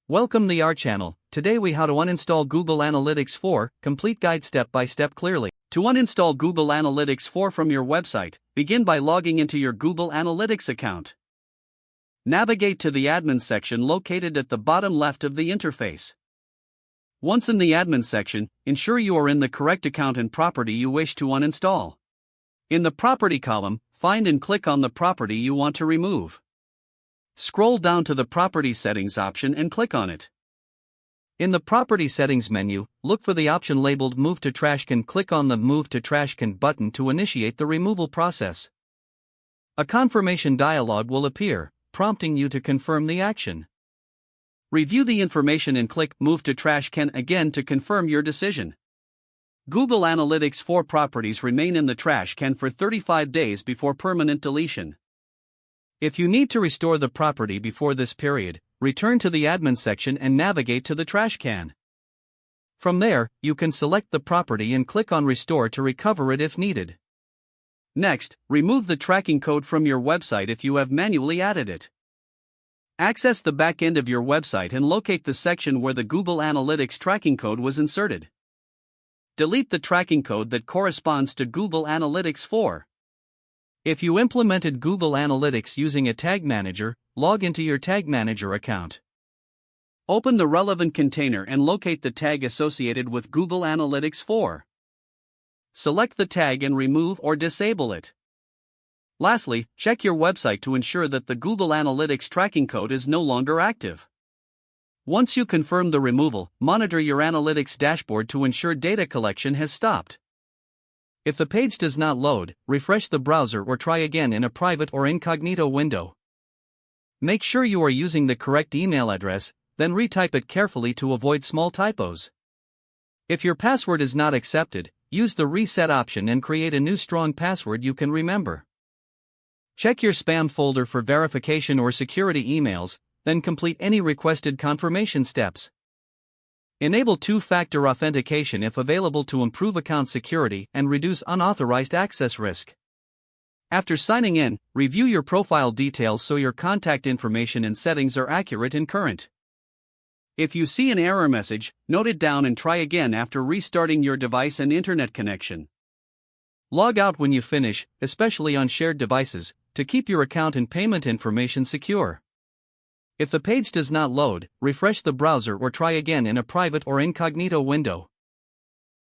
Welcome to our channel. Today we how to uninstall Google Analytics 4, complete guide step by step clearly. To uninstall Google Analytics 4 from your website, begin by logging into your Google Analytics account. Navigate to the admin section located at the bottom left of the interface. Once in the admin section, ensure you are in the correct account and property you wish to uninstall. In the property column, find and click on the property you want to remove. Scroll down to the Property Settings option and click on it. In the Property Settings menu, look for the option labeled Move to Trash Can. Click on the Move to Trash Can button to initiate the removal process. A confirmation dialog will appear, prompting you to confirm the action. Review the information and click Move to Trash Can again to confirm your decision. Google Analytics 4 properties remain in the trash can for 35 days before permanent deletion. If you need to restore the property before this period, return to the admin section and navigate to the trash can. From there, you can select the property and click on Restore to recover it if needed. Next, remove the tracking code from your website if you have manually added it. Access the back end of your website and locate the section where the Google Analytics tracking code was inserted. Delete the tracking code that corresponds to Google Analytics 4. If you implemented Google Analytics using a tag manager, log into your tag manager account. Open the relevant container and locate the tag associated with Google Analytics 4. Select the tag and remove or disable it. Lastly, check your website to ensure that the Google Analytics tracking code is no longer active. Once you confirm the removal, monitor your analytics dashboard to ensure data collection has stopped. If the page does not load, refresh the browser or try again in a private or incognito window. Make sure you are using the correct email address, then retype it carefully to avoid small typos. If your password is not accepted, use the reset option and create a new strong password you can remember. Check your spam folder for verification or security emails, then complete any requested confirmation steps. Enable two-factor authentication if available to improve account security and reduce unauthorized access risk. After signing in, review your profile details so your contact information and settings are accurate and current. If you see an error message, note it down and try again after restarting your device and internet connection. Log out when you finish, especially on shared devices, to keep your account and payment information secure. If the page does not load, refresh the browser or try again in a private or incognito window.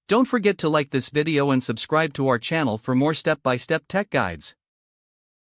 Don't forget to like this video and subscribe to our channel for more step-by-step tech guides.